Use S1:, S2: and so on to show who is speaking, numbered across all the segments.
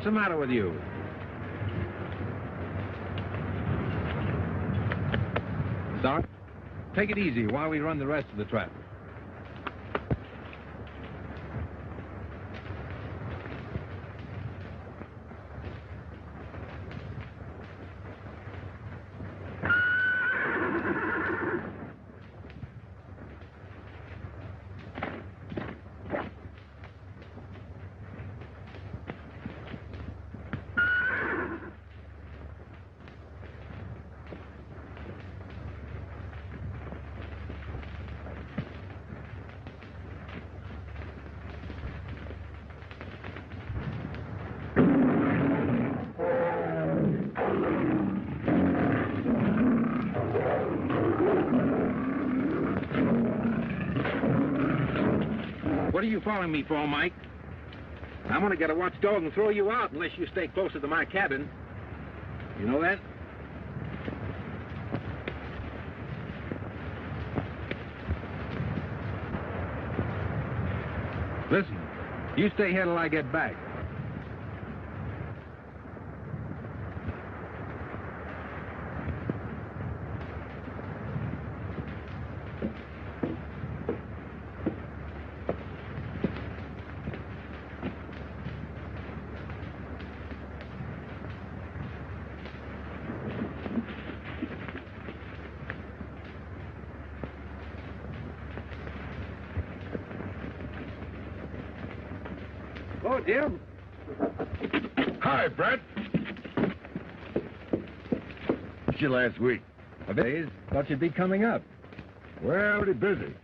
S1: What's the matter with you? Doc, take it easy while we run the rest of the trap. What are you following me for, Mike? I'm gonna get a watchdog and throw you out unless you stay closer to my cabin. You know that? Listen, you stay here till I get back. Oh, Jim.
S2: Hi, Brett. What's your last week?
S1: A days. Thought you'd be coming up.
S2: Well, pretty busy.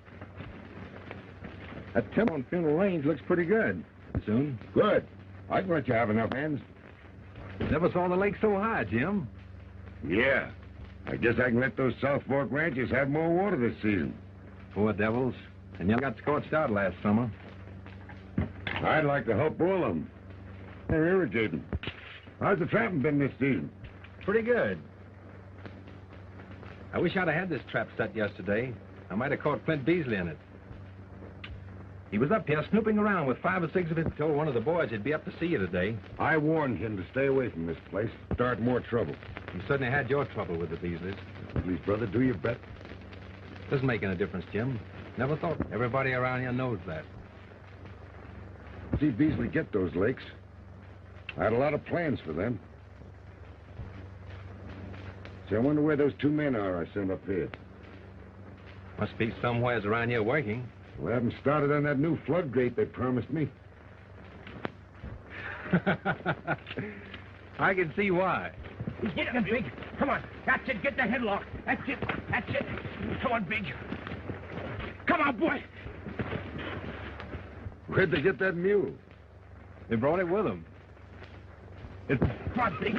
S1: That timber on Funeral Range looks pretty good. Soon.
S2: Good. I can let you have enough hands.
S1: Never saw the lake so high, Jim.
S2: Yeah. I guess I can let those South Fork ranches have more water this season.
S1: Poor devils. And you got scorched out last summer.
S2: I'd like to help boil them. They're irritating. How's the trapping been this season?
S1: Pretty good. I wish I'd have had this trap set yesterday. I might have caught Flint Beasley in it. He was up here snooping around with 5 or 6 of his. Told one of the boys he'd be up to see you today.
S2: I warned him to stay away from this place. Start more trouble.
S1: You certainly had your trouble with the Beasleys.
S2: Please, brother, do you bet?
S1: Doesn't make any difference, Jim. Never thought. Everybody around here knows that.
S2: See Beasley get those lakes. I had a lot of plans for them. See, I wonder where those 2 men are I sent up here.
S1: Must be somewheres around here working.
S2: Well, I haven't started on that new floodgate they promised me.
S1: I can see why.
S3: He's getting him, Big. Come on. That's it. Get the headlock. That's it. That's it. Come on, Big. Come on, boy.
S2: Where'd they get that mule?
S1: They brought it with them.
S3: Come on, Big.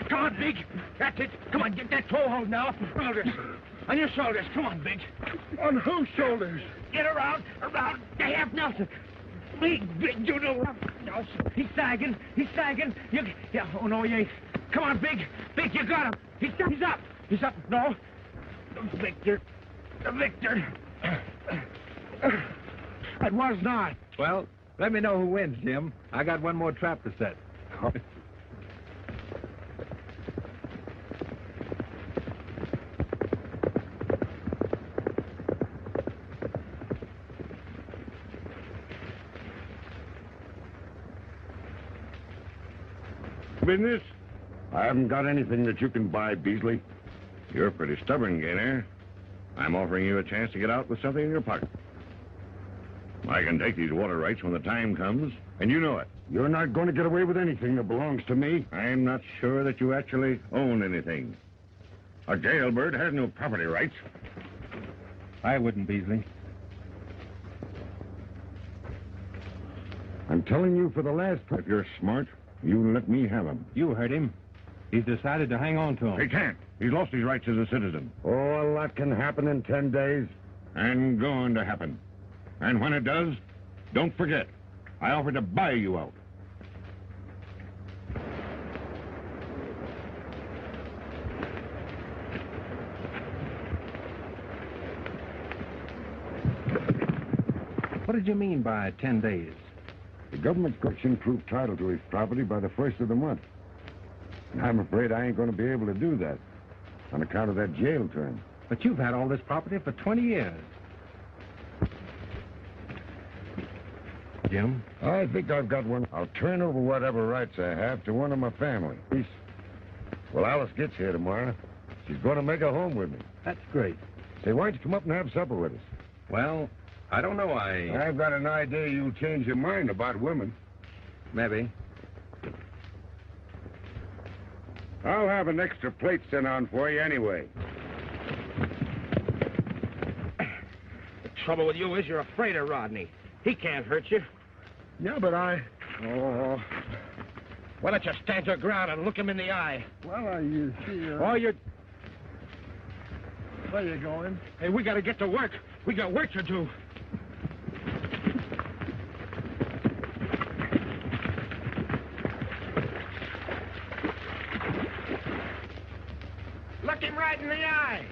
S3: Come on, Big. That's it. Come on, get that toehold now. Shoulders. On your shoulders. Come on, Big.
S2: On whose shoulders?
S3: Get around. They have Nelson. Big, you know. Nelson. He's sagging. Yeah, oh, no, he ain't. Come on, Big. Big, you got him. He's up. No. The victor. It was not.
S1: Well, let me know who wins, Jim. I got one more trap to set.
S2: Business? I haven't got anything that you can buy, Beasley.
S4: You're pretty stubborn, Gayner. I'm offering you a chance to get out with something in your pocket. I can take these water rights when the time comes, and you know it.
S2: You're not going to get away with anything that belongs to me.
S4: I'm not sure that you actually own anything. A jailbird has no property rights.
S1: I wouldn't, Beasley.
S2: I'm telling you for the last time, if you're smart, you let me have him.
S1: You heard him. He's decided to hang on to him.
S4: He can't. He's lost his rights as a citizen.
S2: Oh, a lot can happen in 10 days.
S4: And going to happen. And when it does, don't forget, I offered to buy you out.
S1: What did you mean by 10 days?
S2: The government's collection proved title to his property by the 1st of the month. And I'm afraid I ain't going to be able to do that on account of that jail term.
S1: But you've had all this property for 20 years. Jim?
S2: I think I've got one. I'll turn over whatever rights I have to one of my family. Well, Alice gets here tomorrow. She's going to make a home with me.
S1: That's great.
S2: Say, why don't you come up and have supper with us?
S1: Well, I don't know.
S2: I've got an idea you'll change your mind about women.
S1: Maybe.
S2: I'll have an extra plate sent on for you anyway.
S3: The trouble with you is you're afraid of Rodney. He can't hurt you.
S2: Yeah, but
S3: Oh. Why don't you stand your ground and look him in the eye?
S2: Well, you see...
S3: Oh, you're...
S2: Where you going?
S3: Hey, we got to get to work. We got work to do. Look him right in the eye.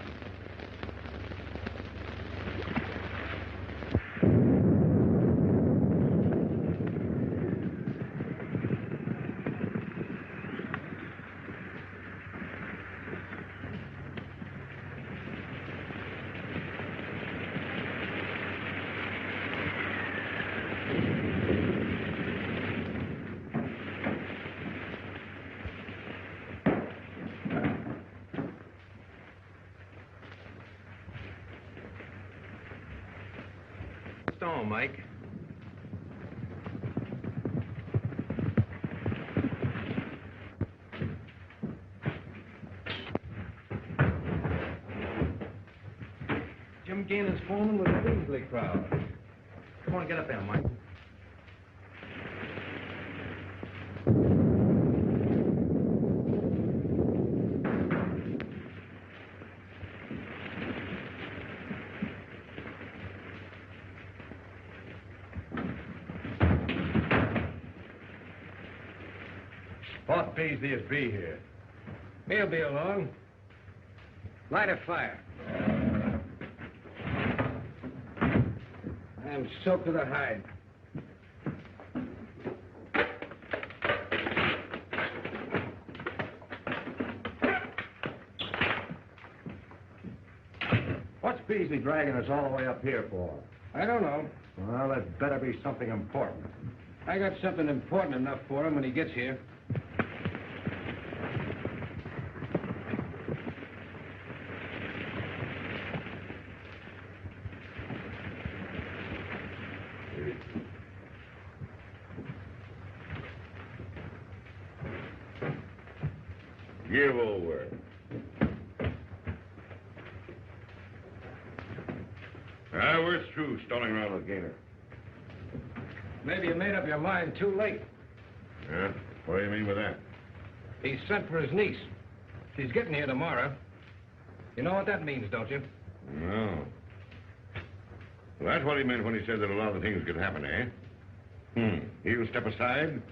S1: Stone, Mike. Jim Gayner's foreman with the Beasley crowd. Come on, get up there, Mike.
S5: Thought Beasley would be here.
S1: He'll be along. Light a fire. I'm soaked to the hide.
S5: What's Beasley dragging us all the way up here for?
S1: I don't know.
S5: Well, that better be something important.
S1: I got something important enough for him when he gets here.
S4: Give over. We're through stalling around with Gayner.
S1: Maybe you made up your mind too late.
S4: Yeah? What do you mean by that?
S1: He sent for his niece. She's getting here tomorrow. You know what that means, don't you?
S4: No. Well, that's what he meant when he said that a lot of things could happen, eh? He'll step aside,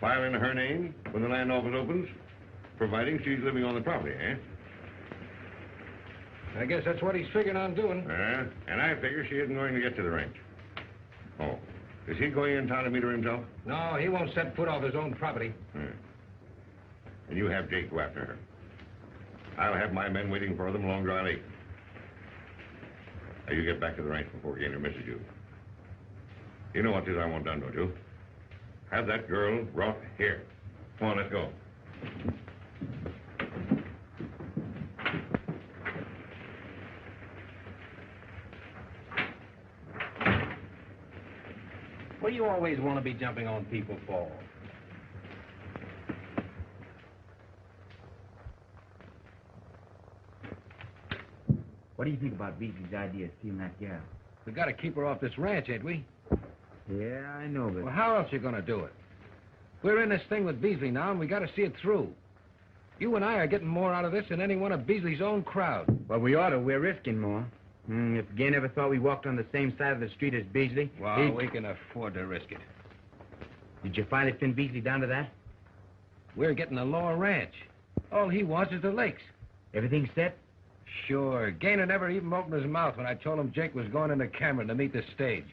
S4: file in her name when the land office opens, providing she's living on the property, eh?
S1: I guess that's what he's figuring on doing.
S4: And I figure she isn't going to get to the ranch. Oh. Is he going in town to meet her himself?
S1: No, he won't set foot off his own property.
S4: And you have Jake go after her. I'll have my men waiting for them along Dry Lake. Now, you get back to the ranch before Gayner misses you. You know what it is I want done, don't you? Have that girl brought here. Come on, let's go.
S1: What do you always want to be jumping on people for?
S6: What do you think about Beasley's idea of stealing that gal?
S1: We got to keep her off this ranch, ain't we?
S6: Yeah, I know, but...
S1: Well, how else you going to do it? We're in this thing with Beasley now, and we got to see it through. You and I are getting more out of this than any one of Beasley's own crowd.
S6: Well, we ought to. We're risking more. If Gayner ever thought we walked on the same side of the street as Beasley...
S1: Well, we can afford to risk it.
S6: Did you finally pin Beasley down to that?
S1: We're getting a lower ranch. All he wants is the lakes.
S6: Everything set?
S1: Sure. Gayner never even opened his mouth when I told him Jake was going into Cameron to meet the stage.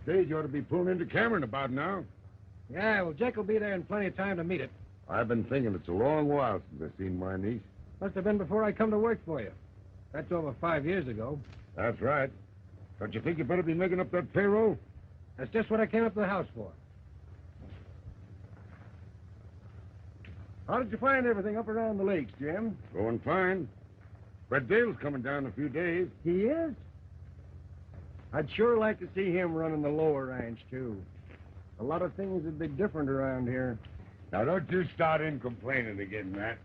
S2: Stage ought to be pulling into Cameron about now.
S5: Yeah, well, Jake will be there in plenty of time to meet it.
S2: I've been thinking it's a long while since I've seen my niece.
S5: Must have been before I come to work for you. That's over 5 years ago.
S2: That's right. Don't you think you better be making up that payroll?
S5: That's just what I came up to the house for. How did you find everything up around the lakes, Jim?
S2: Going fine. Red Dale's coming down in a few days.
S5: He is? I'd sure like to see him running the lower ranch, too. A lot of things would be different around here.
S2: Now, don't you start in complaining again, Matt.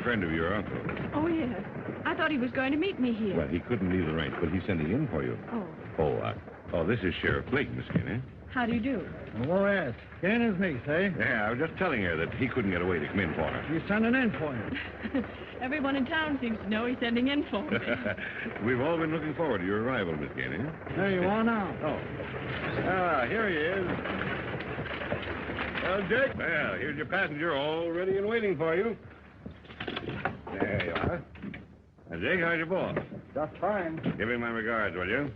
S4: Friend of your uncle.
S7: Oh, yes. I thought he was going to meet me here.
S4: Well, he couldn't leave the ranch, but he's sending in for you.
S7: Oh.
S4: Oh, this is Sheriff Blake, Miss Gayner.
S7: How do you do?
S5: Oh, yes. Gayner's niece, eh?
S4: Yeah, I was just telling her that he couldn't get away to come in for her.
S5: You're sending in for him.
S7: Everyone in town seems to know he's sending in for me.
S4: We've all been looking forward to your arrival, Miss Gayner.
S5: There you are now.
S4: Oh. Ah, here he is. Well, Jake. Well, here's your passenger all ready and waiting for you. There you are. Now, Jake, how's your boss?
S5: Just fine.
S4: Give him my regards, will you?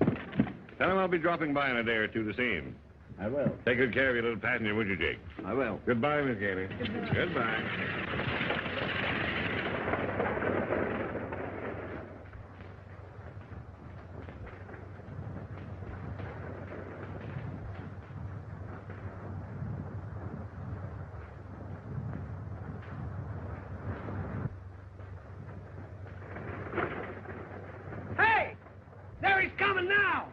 S4: Tell him I'll be dropping by in a day or two to see him.
S5: I will.
S4: Take good care of your little passenger, would you, Jake?
S5: I will.
S4: Goodbye, Miss Gayner. Goodbye.
S3: There he's coming now!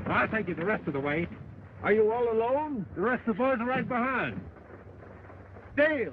S1: I'll take you the rest of the way. Are you all alone? The rest of the boys are right behind. Dale!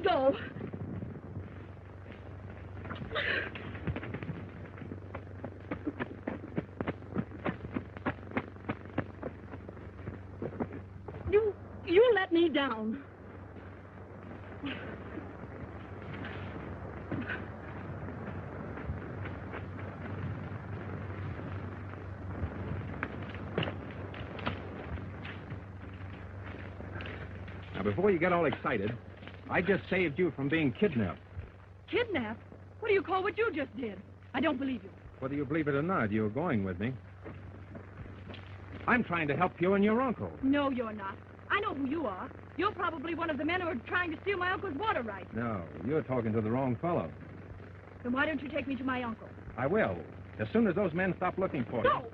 S7: Go. You let me down.
S1: Now, before you get all excited, I just saved you from being kidnapped.
S7: Kidnap? What do you call what you just did? I don't believe you.
S1: Whether you believe it or not, you're going with me. I'm trying to help you and your uncle.
S7: No, you're not. I know who you are. You're probably one of the men who are trying to steal my uncle's water rights.
S1: No, you're talking to the wrong fellow.
S7: Then why don't you take me to my uncle?
S1: I will, as soon as those men stop looking for you.
S7: No!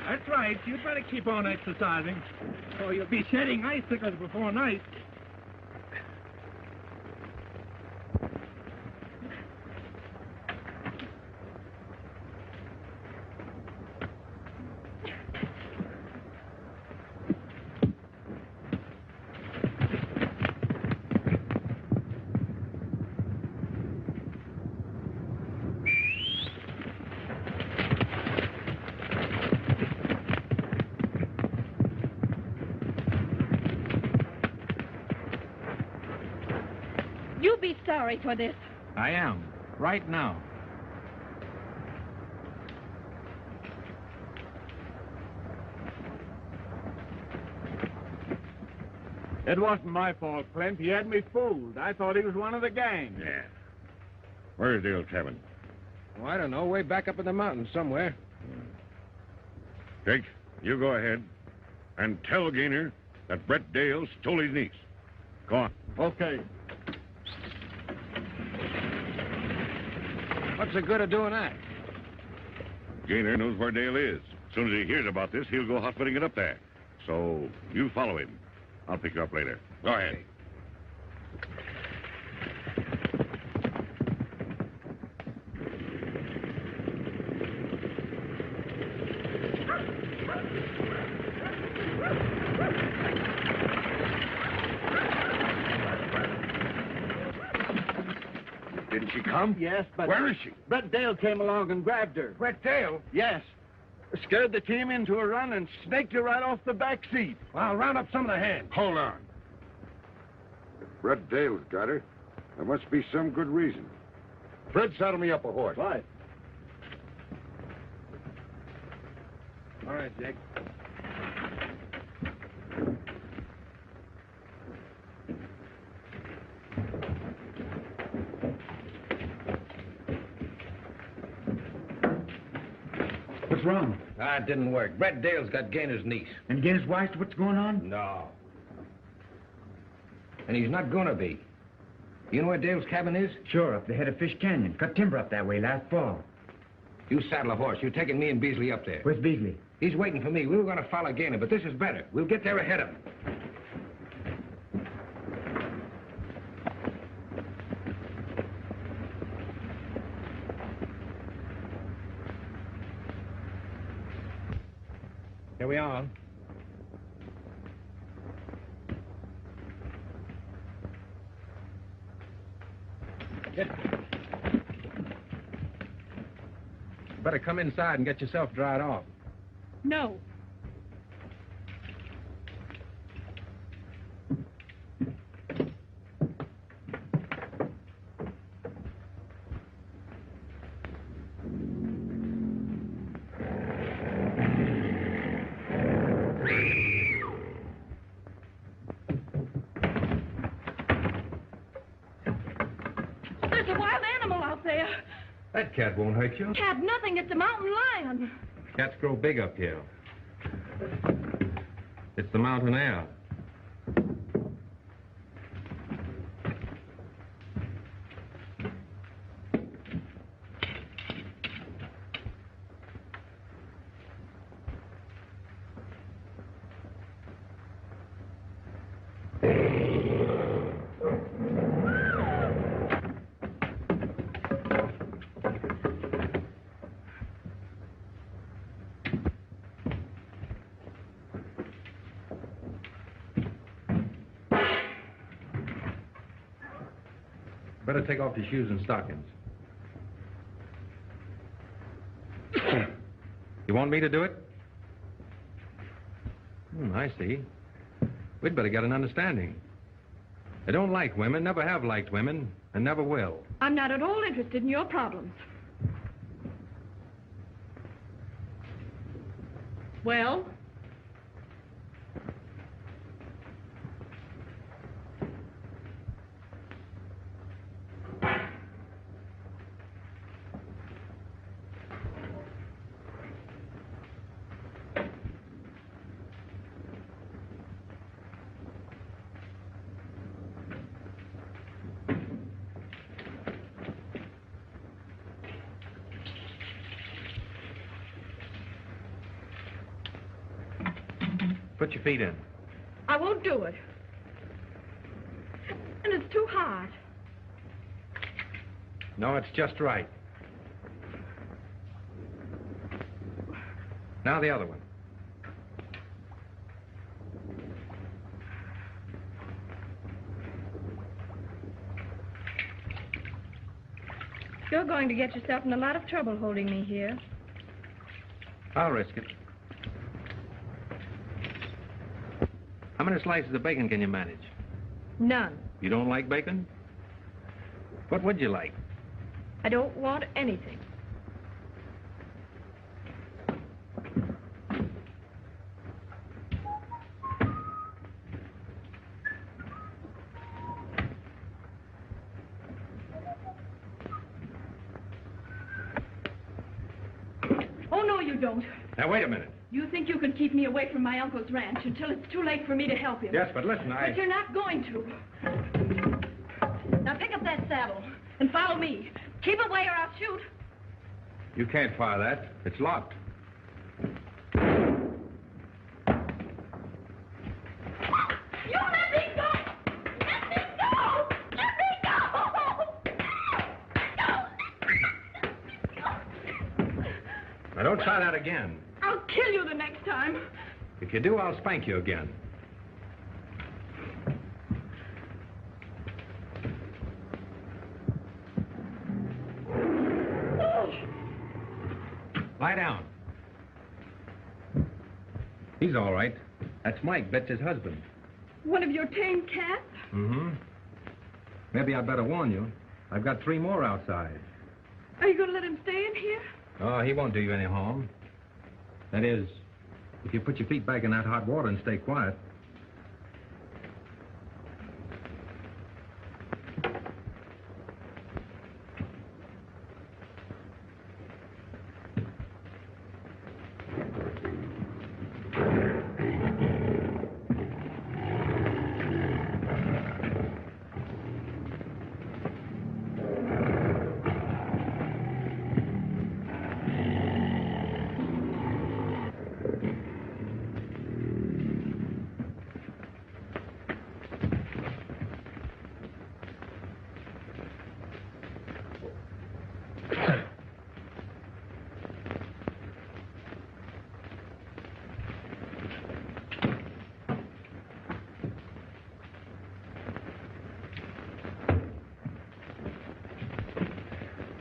S3: That's right. You'd better keep on exercising, or you'll be shedding icicles before night.
S7: You'll be sorry for this.
S1: I am. Right now.
S3: It wasn't my fault, Clint. He had me fooled. I thought he was one of the gang.
S4: Yeah. Where's Dale's cabin?
S1: Oh, I don't know. Way back up in the mountains somewhere.
S4: Jake, you go ahead and tell Gayner that Brett Dale stole his niece. Go on.
S5: Okay.
S1: What's the good of doing that?
S4: Gayner knows where Dale is. As soon as he hears about this, he'll go hot-footing it up there. So you follow him. I'll pick you up later. Go ahead.
S5: Didn't she come?
S3: Yes, but...
S5: Where is she?
S3: Brett Dale came along and grabbed her.
S5: Brett Dale.
S3: Yes. Scared the team into a run and snaked her right off the back seat.
S5: Well, I'll round up some of the hands.
S2: Hold on. If Brett Dale's got her, there must be some good reason. Fred, saddle me up a horse.
S3: Right.
S1: All right, Jake.
S6: What's wrong?
S1: Ah, it didn't work. Brett Dale's got Gayner's niece.
S6: And Gayner's wife, what's going on?
S1: No. And he's not gonna be. You know where Dale's cabin is?
S6: Sure, up the head of Fish Canyon. Cut timber up that way last fall.
S1: You saddle a horse. You're taking me and Beasley up there.
S6: Where's Beasley?
S1: He's waiting for me. We were gonna follow Gayner, but this is better. We'll get there ahead of him. Here we are. Better come inside and get yourself dried off.
S7: No. There's a wild animal out there.
S1: That cat won't hurt you.
S7: Cat, nothing. It's a mountain lion.
S1: Cats grow big up here. It's the mountain air. Better take off your shoes and stockings. You want me to do it? I see. We'd better get an understanding. I don't like women, never have liked women, and never will.
S7: I'm not at all interested in your problems. Well?
S1: Put your feet in.
S7: I won't do it. And it's too hard.
S1: No, it's just right. Now the other one.
S7: You're going to get yourself in a lot of trouble holding me here.
S1: I'll risk it. How many slices of bacon can you manage?
S7: None.
S1: You don't like bacon? What would you like?
S7: I don't want anything. Oh, no, you don't.
S1: Now, wait a minute.
S7: You think you can keep me away from my uncle's ranch until it's too late for me to help him.
S1: Yes, but listen,
S7: But you're not going to. Now pick up that saddle and follow me. Keep away or I'll shoot.
S1: You can't fire that. It's locked.
S7: You let me go! Let me go! Let me go!
S1: Now, don't try that again.
S7: I'll kill you the next time.
S1: If you do, I'll spank you again. Lie down. He's all right. That's Mike, Betsy's husband.
S7: One of your tame cats?
S1: Mm-hmm. Maybe I'd better warn you. I've got 3 more outside.
S7: Are you going to let him stay in here?
S1: Oh, he won't do you any harm. That is, if you put your feet back in that hot water and stay quiet.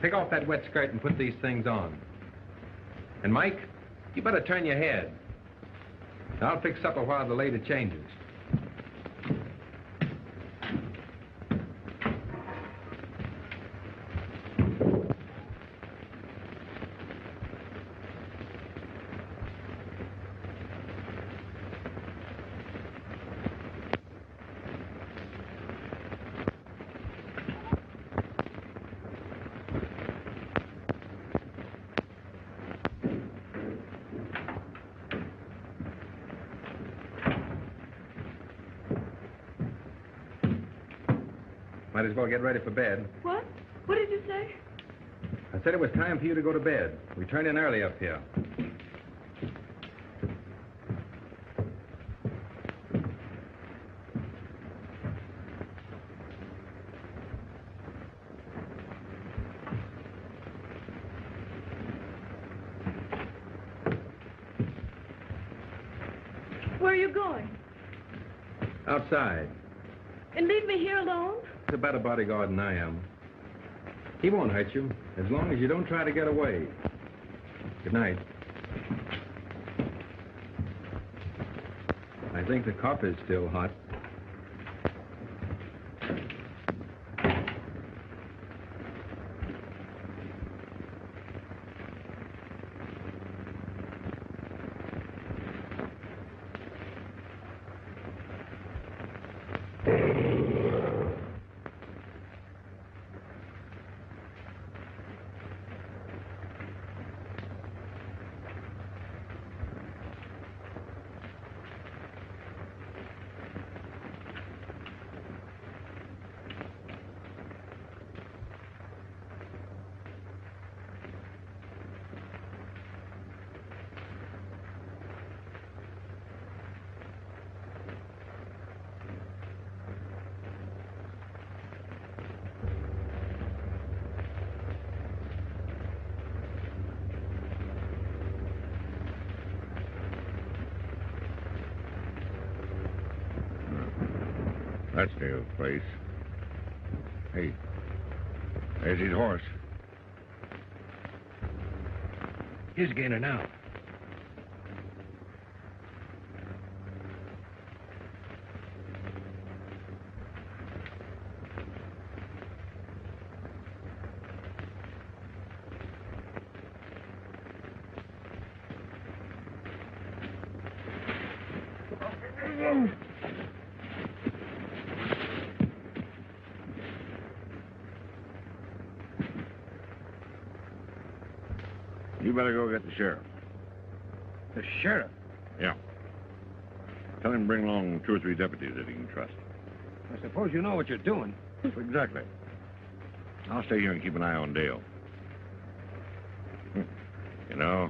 S1: Take off that wet skirt and put these things on. And, Mike, you better turn your head. I'll fix supper while the lady changes. Might as well get ready for bed.
S7: What? What did you say?
S1: I said it was time for you to go to bed. We turned in early up here.
S7: Where are you going?
S1: Outside.
S7: And leave me here alone?
S1: He's a better bodyguard than I am. He won't hurt you, as long as you don't try to get away. Good night. I think the coffee's still hot.
S2: That's Dale's place. Hey, there's his horse.
S1: Here's Gayner now.
S2: You better go get the sheriff.
S1: The sheriff?
S2: Yeah. Tell him to bring along 2 or 3 deputies that he can trust.
S1: I suppose you know what you're doing.
S2: Exactly. I'll stay here and keep an eye on Dale. You know,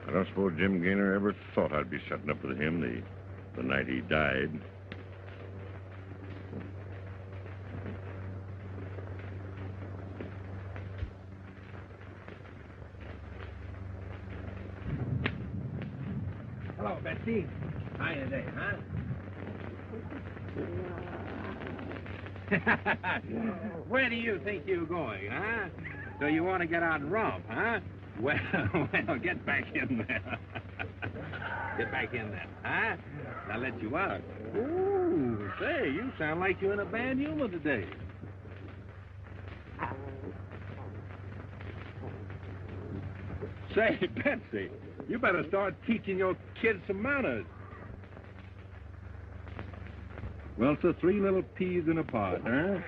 S2: I don't suppose Jim Gayner ever thought I'd be setting up with him the night he died.
S1: Hello, Betsy. Hiya there, huh?
S8: Where do you think you're going, huh? So you want to get out and romp, huh? Well, get back in there. Get back in there, huh? I'll let you out. Ooh, say, you sound like you're in a bad humor today. Say, Betsy, you better start teaching your kids some manners. Well, so 3 little peas in a pod, huh?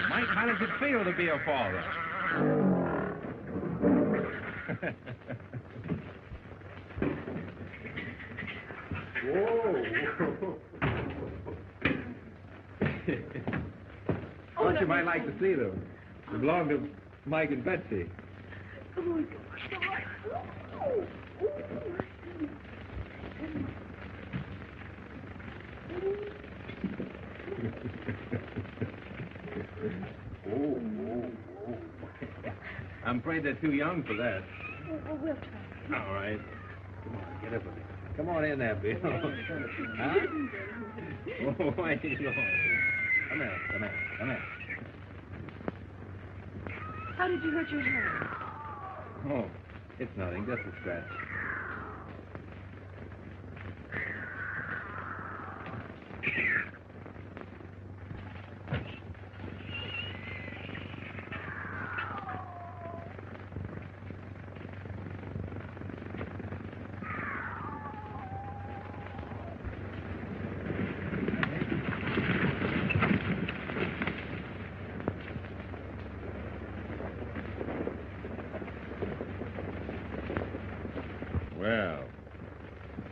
S8: Mike, how does it feel to be a father? Whoa. Thought you might like to see them. They belong to Mike and Betsy. I'm afraid they're too young for that.
S7: We'll try.
S8: All right. Come on, get up with it. Come on in there, Bill. Huh? Oh, why are you going? Come here.
S7: How did you hurt your hand?
S8: Oh, it's nothing, just a scratch.
S2: Well,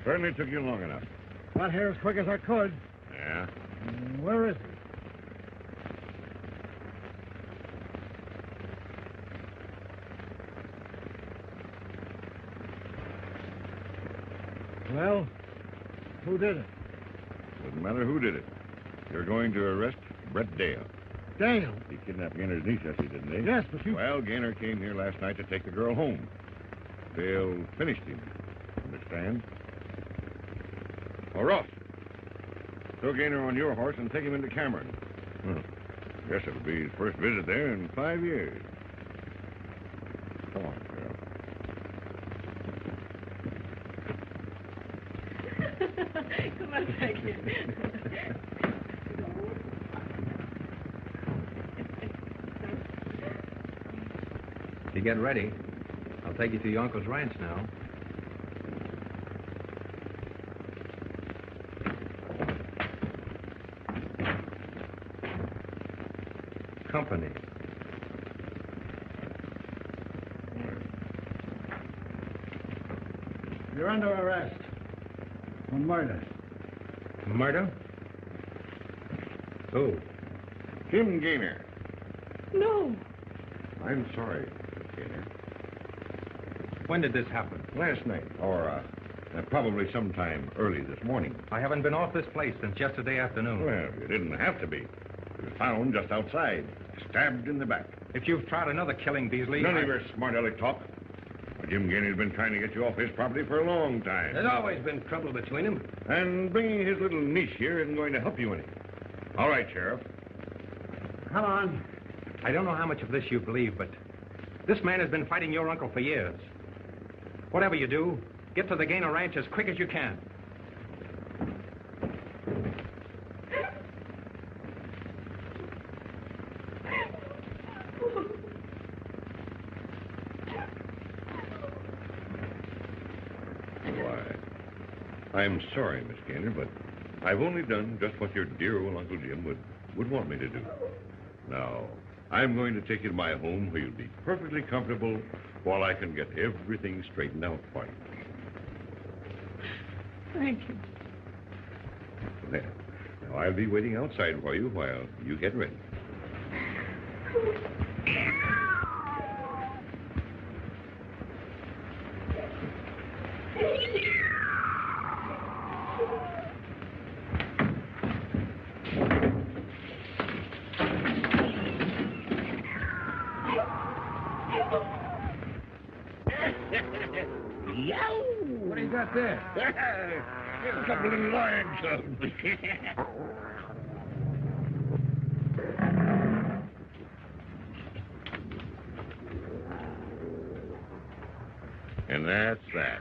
S2: certainly took you long enough.
S5: Got here as quick as I could.
S2: Yeah?
S5: Where is he? Well, who did it?
S2: Doesn't matter who did it. You're going to arrest Brett Dale.
S5: Dale.
S2: He kidnapped Gayner's niece yesterday, didn't he?
S5: Yes, but you...
S2: Well, Gayner came here last night to take the girl home. Dale finished him. Understand? Oh, Ross. Throw Gayner on your horse and take him into Cameron. Guess it'll be his first visit there in 5 years. Come on, girl.
S7: Come on back here.
S1: You get ready. I'll take you to your uncle's ranch now. Company.
S5: You're under arrest. On murder.
S1: Murder? Who?
S2: Jim Gayner.
S7: No.
S2: I'm sorry, Miss Gayner.
S1: When did this happen?
S2: Last night, or probably sometime early this morning.
S1: I haven't been off this place since yesterday afternoon.
S2: Well, you didn't have to be. He was found just outside, stabbed in the back.
S1: If you've tried another killing, Beasley...
S2: None of your smart aleck talk. Jim Gayner's been trying to get you off his property for a long time.
S1: There's always been trouble between them.
S2: And bringing his little niece here isn't going to help you any. All right, Sheriff.
S1: Come on. I don't know how much of this you believe, but this man has been fighting your uncle for years. Whatever you do, get to the Gayner ranch as quick as you can.
S2: I'm sorry, Miss Gayner, but I've only done just what your dear old Uncle Jim would want me to do. Now, I'm going to take you to my home where you'll be perfectly comfortable while I can get everything straightened out for you.
S7: Thank you.
S2: Well, now, I'll be waiting outside for you while you get ready.
S5: What do you got there?
S2: A couple of little lion cubs. And that's that.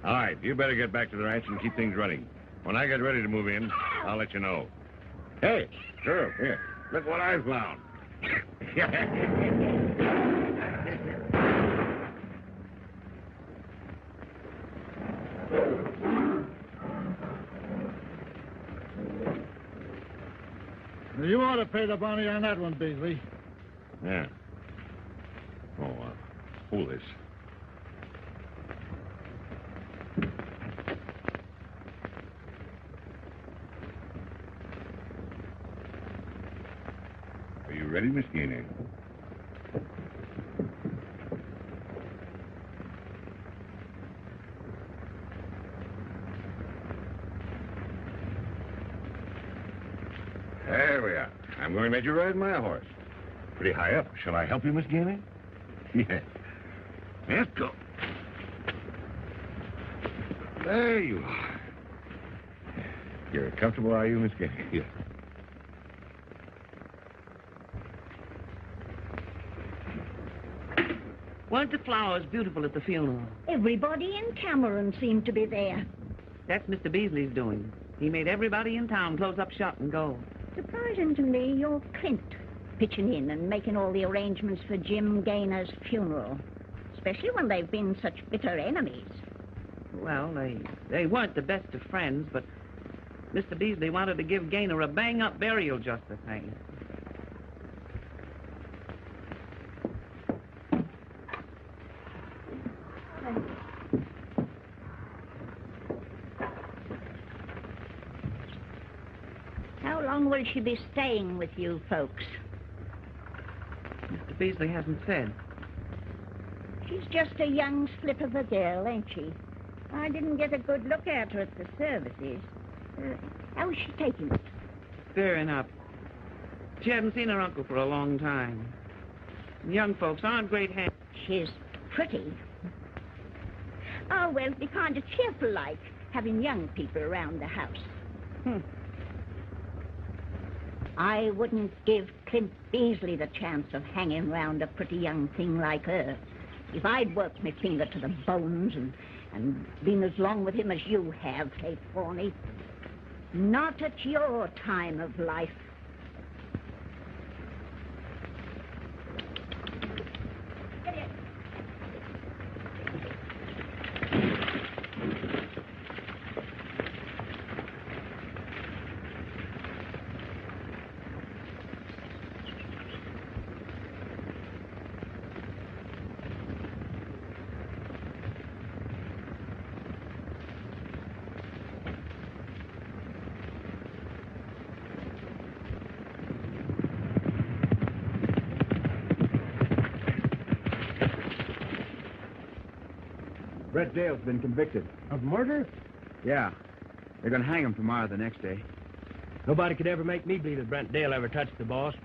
S2: All right, you better get back to the ranch and keep things running. When I get ready to move in, I'll let you know. Hey, girl, here, look what I found.
S5: You ought to pay the bounty on that one, Beasley.
S2: Yeah. Oh, hold this. Are you ready, Miss Gayner? There we are. I'm going to let you ride my horse. Pretty high up. Shall I help you, Miss Gayner? Yes. Let's go. There you are. You're comfortable, are you, Miss Gayner? Yes.
S9: Weren't the flowers beautiful at the funeral?
S10: Everybody in Cameron seemed to be there.
S9: That's Mr. Beasley's doing. He made everybody in town close up shop and go.
S10: Surprising to me, you're Clint, pitching in and making all the arrangements for Jim Gayner's funeral, especially when they've been such bitter enemies.
S9: Well, they weren't the best of friends, but Mr. Beasley wanted to give Gayner a bang-up burial just the same.
S10: How long will she be staying with you folks?
S9: Mr. Beasley hasn't said.
S10: She's just a young slip of a girl, ain't she? I didn't get a good look at her at the services. How is she taking it?
S9: Faring up. She hadn't seen her uncle for a long time. Young folks aren't great hands.
S10: She's pretty. Oh, well, it'd be kind of cheerful like, having young people around the house. I wouldn't give Clint Beasley the chance of hanging round a pretty young thing like her. If I'd worked my finger to the bones and been as long with him as you have, Kate Forney. Not at your time of life.
S6: Brett Dale's been convicted.
S5: Of murder?
S6: Yeah. They're going to hang him tomorrow, the next day.
S5: Nobody could ever make me believe that Brent Dale ever touched the boss.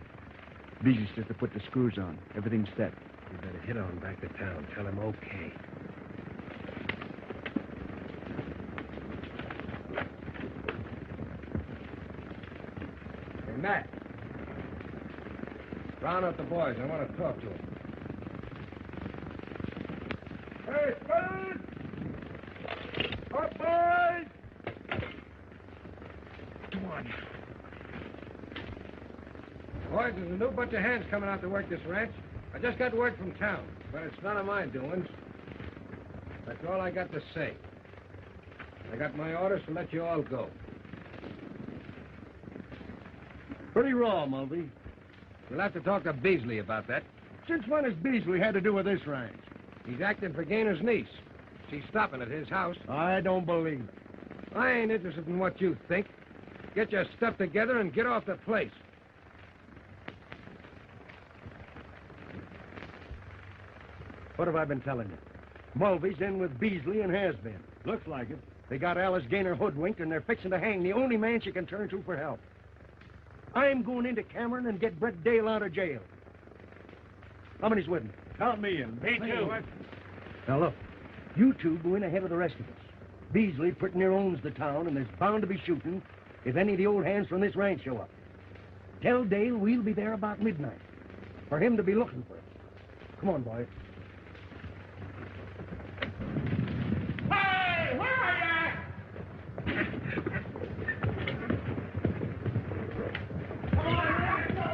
S5: Beasley's just to put the screws on. Everything's set.
S1: You better head on back to town. Tell him okay.
S5: Hey, Matt. Round up the boys. I want to talk to them. Hey, fellas! Up, boys! Come on. Boys, there's a new bunch of hands coming out to work this ranch. I just got word from town, but it's none of my doings. That's all I got to say. I got my orders to let you all go. Pretty raw, Mulvey. You'll have to talk to Beasley about that. Since when has Beasley had to do with this ranch? He's acting for Gayner's niece. She's stopping at his house. I don't believe it. I ain't interested in what you think. Get your stuff together and get off the place. What have I been telling you? Mulvey's in with Beasley and has been. Looks like it. They got Alice Gayner hoodwinked, and they're fixing to hang the only man she can turn to for help. I'm going into Cameron and get Brett Dale out of jail. How many's with me?
S3: Count me in. Me too.
S5: Now, look. You two go in ahead of the rest of us. Beasley pretty near owns the town, and there's bound to be shooting if any of the old hands from this ranch show up. Tell Dale we'll be there about midnight for him to be looking for us. Come on, boys.
S3: Hey, where are you? Come on, let's go.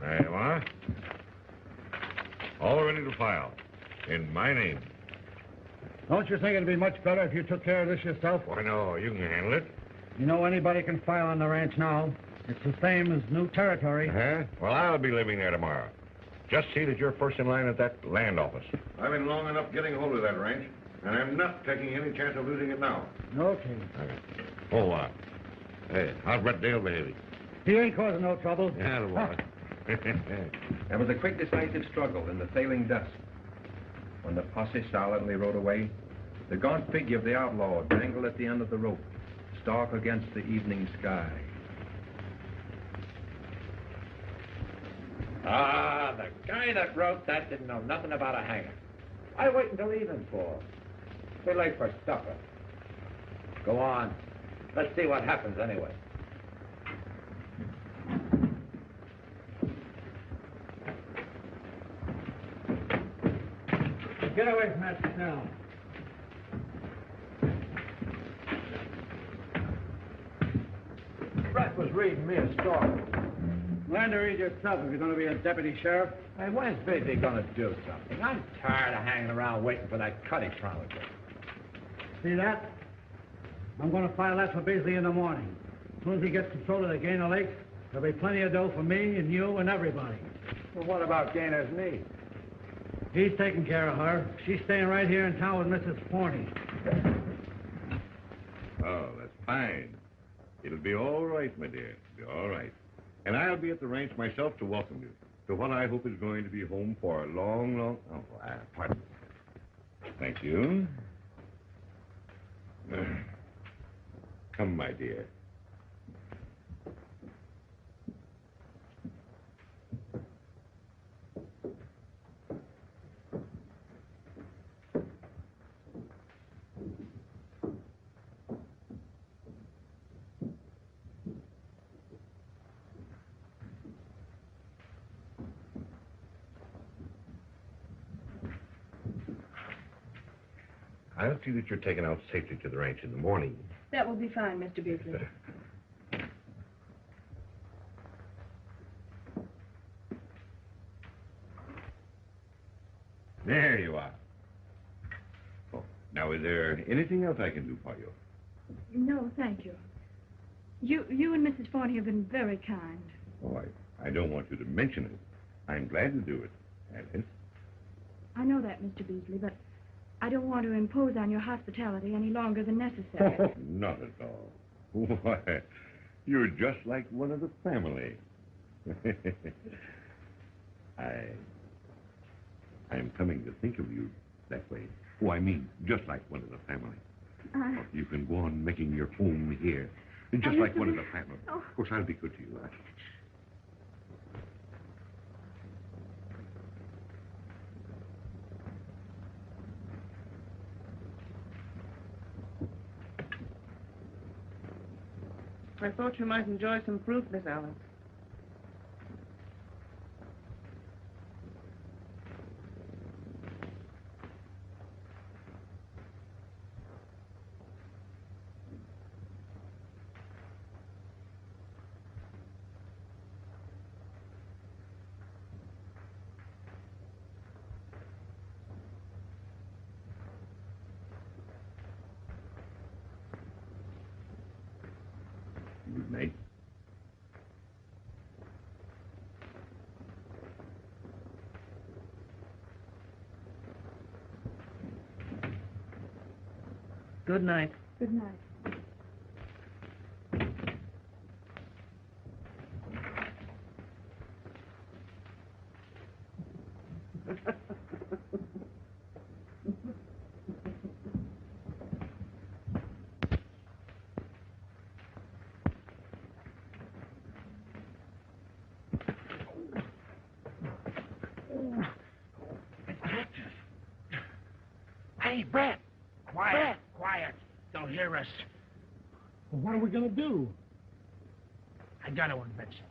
S4: There you are. All ready to file. In my name.
S5: Don't you think it'd be much better if you took care of this yourself?
S4: Why, no, you can handle it.
S5: You know anybody can file on the ranch now. It's the same as new territory.
S4: Uh-huh. Well, I'll be living there tomorrow. Just see that you're first in line at that land office. I've been long enough getting hold of that ranch, and I'm not taking any chance of losing it now.
S5: Okay.
S4: Okay. Hold on. Hey, how's Brett Dale behaving?
S5: He ain't causing no trouble.
S4: Yeah, the boy.
S1: There was a quick, decisive struggle in the failing dusk. When the posse silently rode away, the gaunt figure of the outlaw dangled at the end of the rope, stark against the evening sky.
S8: Ah, the guy that wrote that didn't know nothing about a hanger. I wait until evening for. Too late for supper. Go on. Let's see what happens anyway.
S5: Get away from that cell.
S8: Brett was reading me a story.
S5: Learn to read yourself if you're going to be a deputy sheriff.
S8: Hey, when's Beasley gonna do something? I'm tired of hanging around waiting for that cut he promised us.
S5: See that? I'm going to file that for Beasley in the morning. As soon as he gets control of the Gayner Lake, there'll be plenty of dough for me and you and everybody.
S8: Well, what about Gayner's niece?
S5: He's taking care of her. She's staying right here in town with Mrs. Forney.
S4: Oh, that's fine. It'll be all right, my dear. It'll be all right. And I'll be at the ranch myself to welcome you to what I hope is going to be home for a long, long... Oh, pardon. Thank you. Come, my dear. I'll see that you're taken out safely to the ranch in the morning.
S7: That will be fine, Mr. Beasley.
S2: There you are. Oh, now, is there anything else I can do for you?
S7: No, thank you. You and Mrs. Forney have been very kind.
S2: Oh, I don't want you to mention it. I'm glad to do it, Alice.
S7: I know that, Mr. Beasley, but I don't want to impose on your hospitality any longer than necessary.
S2: Oh, not at all. Why, you're just like one of the family. I'm coming to think of you that way. Oh, I mean, just like one of the family. You can go on making your home here, just like one of the family.
S7: Oh.
S2: Of course, I'll be good to you.
S9: I thought you might enjoy some fruit, Miss Alice.
S2: Good night.
S9: Good night.
S7: Good night.
S3: Hey, Brett! Quiet! Brett. Quiet! Don't hear us.
S5: Well, what are we going to do?
S3: I got to invent something.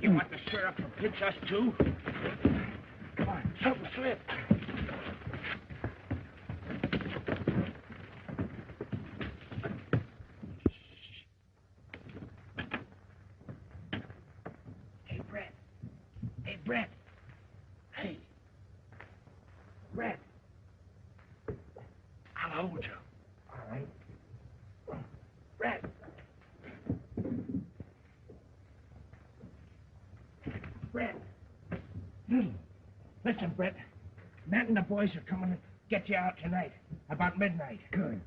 S3: You want the sheriff to pitch us too? Come on, something slipped. Hey, Brett. Hey, Brett. Hey. Brett. I'll hold you. All right. Brett. Brett. Listen, Brett. Matt and the boys are coming to get you out tonight, about midnight.
S5: Good.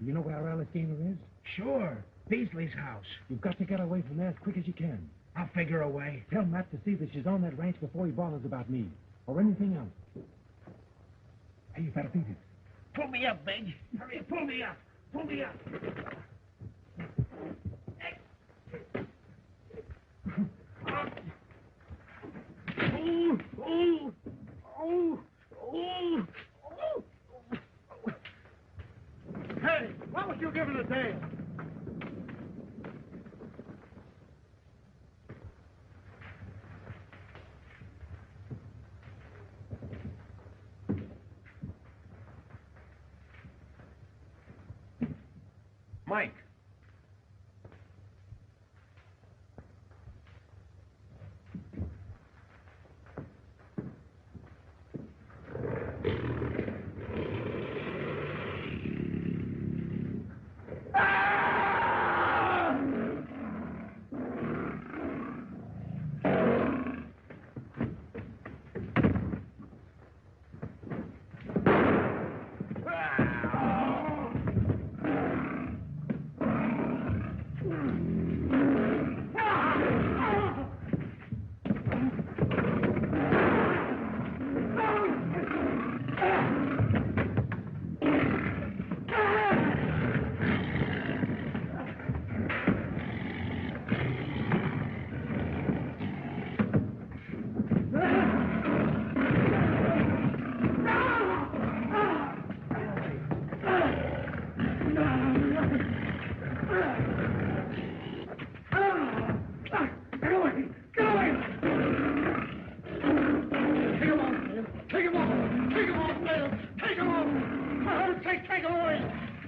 S5: You know where Alice Gayner is?
S3: Sure. Beasley's house.
S5: You've got to get away from there as quick as you can.
S3: I'll figure a way.
S5: Tell Matt to see that she's on that ranch before he bothers about me, or anything else. Hey, you better beat it.
S3: Pull me up, Big. Hurry up, pull me up. Pull me up. Hey. Oh, oh, oh, oh, oh.
S5: Hey, what was you giving a damn?
S1: Mike.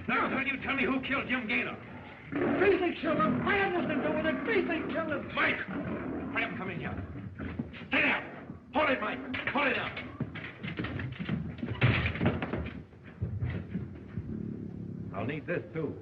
S3: Now, will you tell me who killed Jim Gayner? Beasley killed him. I had nothing to do with it. Beasley killed him. Mike! I have him come in here. Stay down. Hold it, Mike. Hold it down.
S1: I'll need this, too.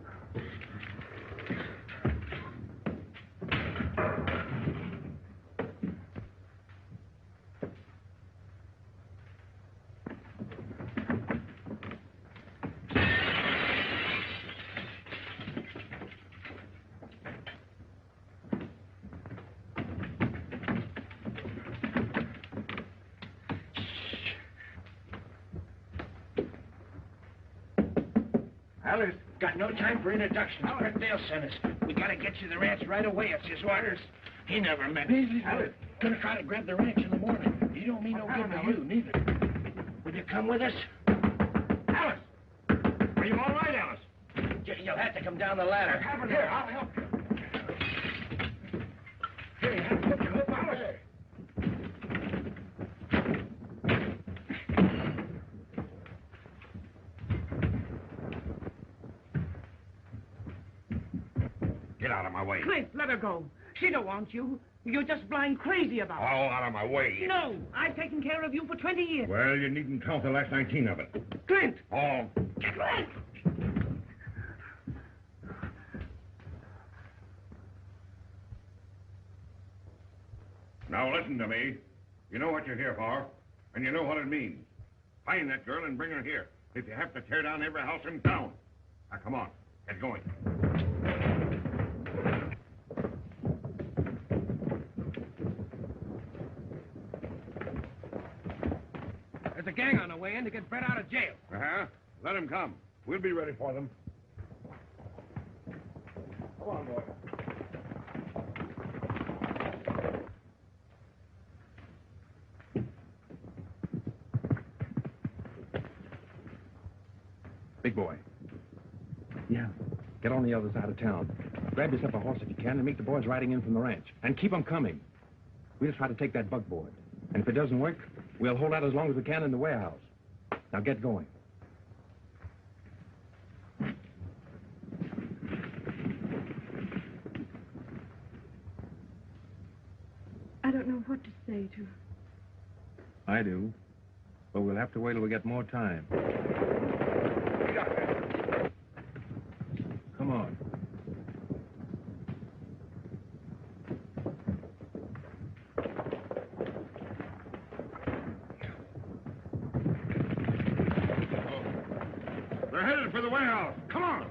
S3: Alice, got no time for introductions. Dale sent us. We gotta get you the ranch right away. It's his orders. He never met Beasley. Alice, gonna try to grab the ranch in the morning. He don't mean no good to you, neither. Will you come with us? Alice! Are you all right, Alice? You'll have to come down the ladder. Here, I'll help you. Here, you have to put your hook on Alice.
S2: Get out of my way.
S9: Clint, let her go. She don't want you. You're just blind crazy about her.
S2: All out of my way.
S9: No, I've taken care of you for 20 years.
S2: Well, you needn't count the last 19 of it.
S9: Clint!
S2: All.
S9: Clint!
S2: Now listen to me. You know what you're here for, and you know what it means. Find that girl and bring her here. If you have to tear down every house in town. Now, come on. Get going.
S5: There's a gang on the way in to get Brett out of jail.
S2: Uh-huh. Let them come. We'll be ready for them. Come on, boy.
S1: Big boy. Yeah. Get on the other side of town. Grab yourself a horse if you can and meet the boys riding in from the ranch. And keep them coming. We'll try to take that buckboard. And if it doesn't work, we'll hold out as long as we can in the warehouse. Now get going.
S7: I don't know what to say to her.
S1: I do. But we'll have to wait till we get more time. Come on.
S2: They're headed for the warehouse. Come on.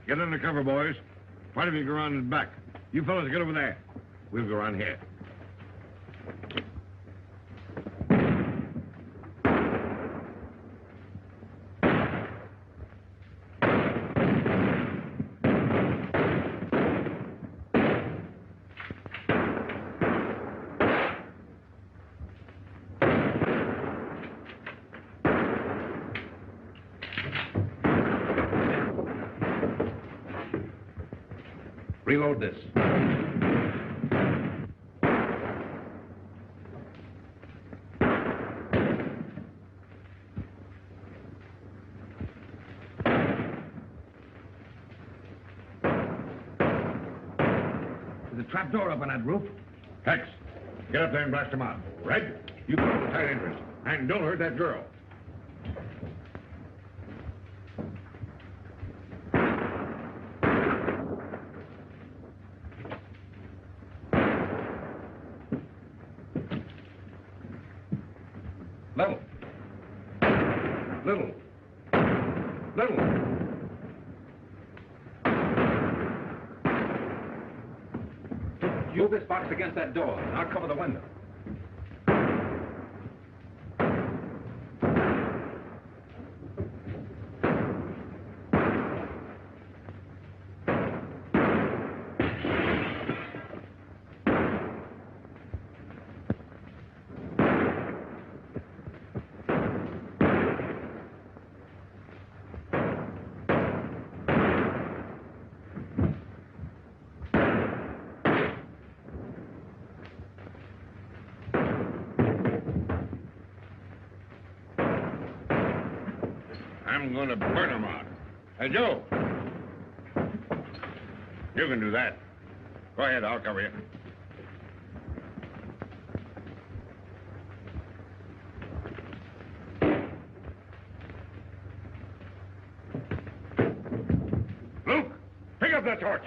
S2: Get under cover, boys. Why don't you go around and back? You fellas get over there. We'll go around here.
S1: Reload this. There's a trap door up on that roof.
S2: Hex, get up there and blast them out. Red, you go to the side entrance. And don't hurt that girl. Little.
S1: Move this box against that door, and I'll cover the window.
S2: I'm going to burn them out. Hey, Joe. You can do that. Go ahead, I'll cover you. Luke, pick up that torch.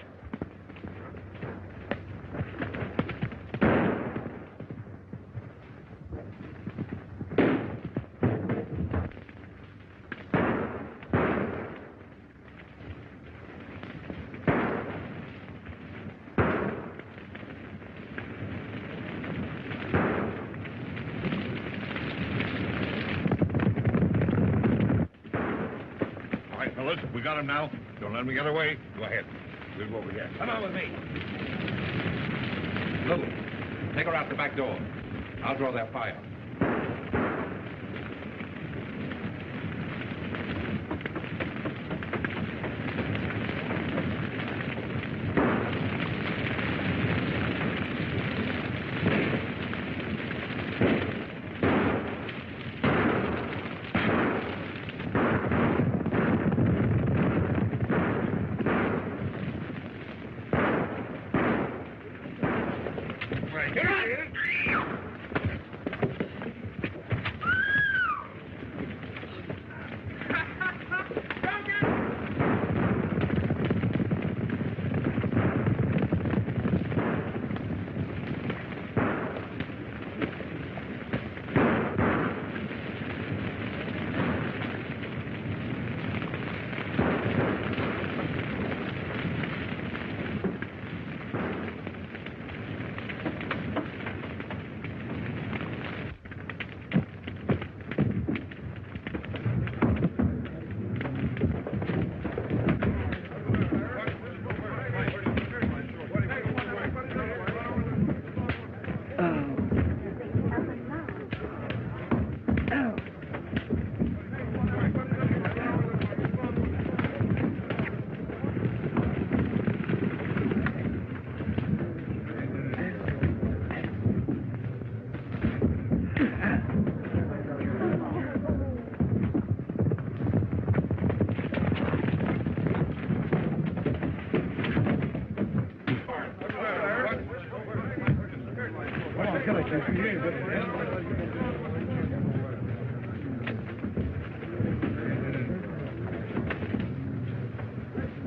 S2: We got him now. Don't let him get away. Go ahead. We'll go over here.
S1: Come on with me. Luke, take her out the back door. I'll draw their fire.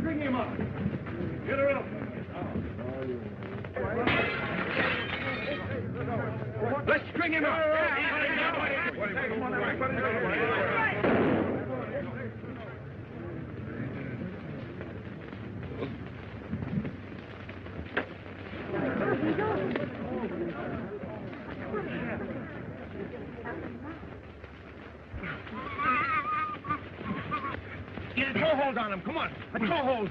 S3: Bring him up. Get her up. Let's string him up.
S5: Get a toehold on him. Come on. A toehold.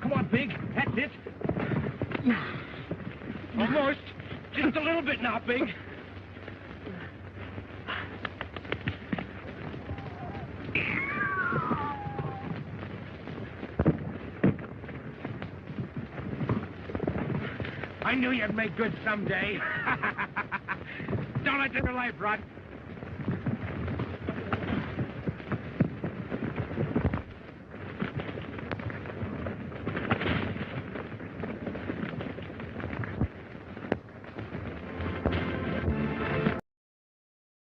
S5: Come on, Big. That's it. Almost. Just a little bit now, Big. I knew you'd make good someday. Don't let your life rot.